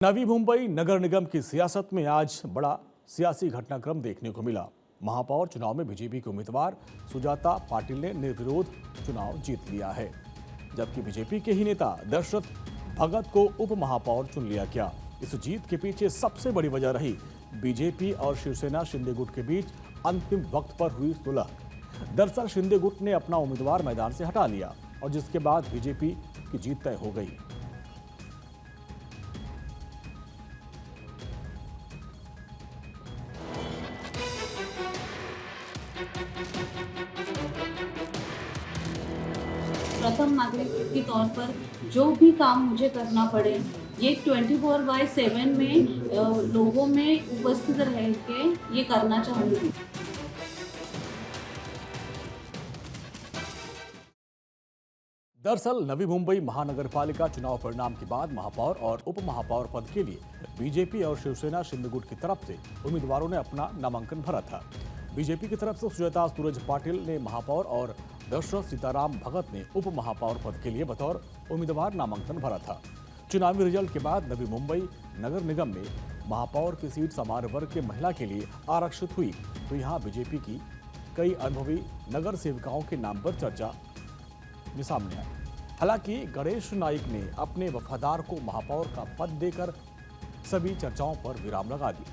नवी मुंबई नगर निगम की सियासत में आज बड़ा सियासी घटनाक्रम देखने को मिला। महापौर चुनाव में बीजेपी के उम्मीदवार सुजाता पाटिल ने निर्विरोध चुनाव जीत लिया है, जबकि बीजेपी के ही नेता दशरथ भगत को उप महापौर चुन लिया गया। इस जीत के पीछे सबसे बड़ी वजह रही बीजेपी और शिवसेना शिंदे गुट के बीच अंतिम वक्त पर हुई सुलह। दरअसल शिंदे गुट ने अपना उम्मीदवार मैदान से हटा लिया और जिसके बाद बीजेपी की जीत तय हो गई। प्रथम नागरिक के तौर पर जो भी काम मुझे करना पड़े, ये 24/7 में लोगों में उपस्थित रह के ये करना चाहूँगी। दरअसल नवी मुंबई महानगर पालिका चुनाव परिणाम के बाद महापौर और उप महापौर पद के लिए बीजेपी और शिवसेना शिंदे गुट की तरफ से उम्मीदवारों ने अपना नामांकन भरा था। बीजेपी की तरफ से सुजाता सूरज पाटिल ने महापौर और दशरथ सीताराम भगत ने उप महापौर पद के लिए बतौर उम्मीदवार नामांकन भरा था। चुनावी रिजल्ट के बाद नवी मुंबई नगर निगम में महापौर की सीट समान वर्ग के महिला के लिए आरक्षित हुई, तो यहाँ बीजेपी की कई अनुभवी नगर सेविकाओं के नाम पर चर्चा में सामने आई। हालांकि गणेश नाइक ने अपने वफादार को महापौर का पद देकर सभी चर्चाओं पर विराम लगा दी।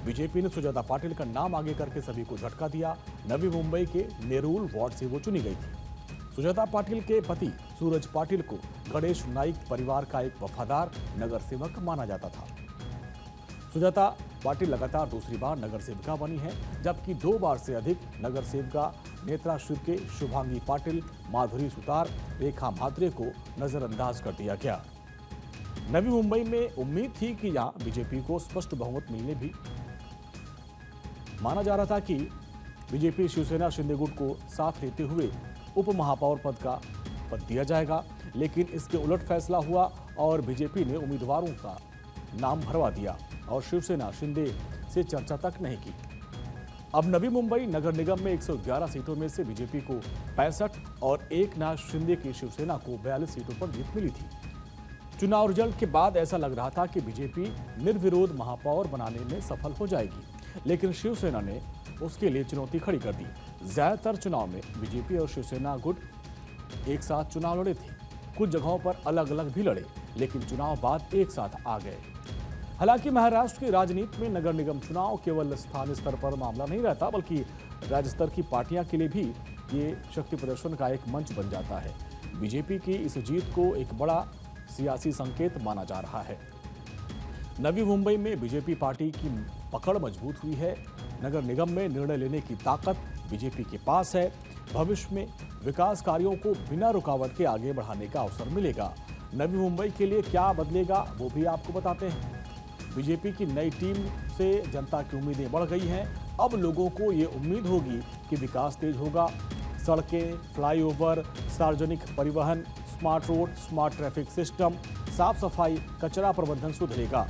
बीजेपी ने सुजाता पाटिल का नाम आगे करके सभी को झटका दिया। नवी मुंबई के नेरुल वार्ड से वो चुनी गई थी। सुजाता पाटिल के पति सूरज पाटिल को गणेश नाइक परिवार का एक वफादार नगर सेवक माना जाता था। सुजाता पाटिल लगातार दूसरी बार नगर सेविका बनी है, जबकि 2 बार से अधिक नगर सेविका नेत्रा शिर्के, शुभांगी पाटिल, माधुरी सुतार, रेखा म्हात्रे को नजरअंदाज कर दिया गया। नवी मुंबई में उम्मीद थी कि यहां बीजेपी को स्पष्ट बहुमत मिलने भी माना जा रहा था कि बीजेपी शिवसेना शिंदे गुट को साथ लेते हुए उप महापौर पद दिया जाएगा, लेकिन इसके उलट फैसला हुआ और बीजेपी ने उम्मीदवारों का नाम भरवा दिया और शिवसेना शिंदे से चर्चा तक नहीं की। अब नवी मुंबई नगर निगम में 111 सीटों में से बीजेपी को 65 और एकनाथ शिंदे की शिवसेना को 42 सीटों पर जीत मिली थी। चुनाव रिजल्ट के बाद ऐसा लग रहा था कि बीजेपी निर्विरोध महापौर बनाने में सफल हो जाएगी, लेकिन शिवसेना ने उसके लिए चुनौती खड़ी कर दी। ज्यादातर चुनाव में बीजेपी और शिवसेना गुट एक साथ चुनाव लड़े थे, कुछ जगहों पर अलग अलग भी लड़े, लेकिन चुनाव बाद एक साथ आ गए। हालांकि महाराष्ट्र की राजनीति में नगर निगम चुनाव केवल स्थानीय स्तर पर मामला नहीं रहता, बल्कि राज्य स्तर की पार्टियां के लिए भी ये शक्ति प्रदर्शन का एक मंच बन जाता है। बीजेपी की इस जीत को एक बड़ा सियासी संकेत माना जा रहा है। नवी मुंबई में बीजेपी पार्टी की पकड़ मजबूत हुई है। नगर निगम में निर्णय लेने की ताकत बीजेपी के पास है। भविष्य में विकास कार्यों को बिना रुकावट के आगे बढ़ाने का अवसर मिलेगा। नवी मुंबई के लिए क्या बदलेगा वो भी आपको बताते हैं। बीजेपी की नई टीम से जनता की उम्मीदें बढ़ गई हैं। अब लोगों को ये उम्मीद होगी कि विकास तेज होगा। सड़कें, फ्लाईओवर, सार्वजनिक परिवहन, smart road, smart traffic system, साफ सफाई, कचरा प्रबंधन सुधरेगा।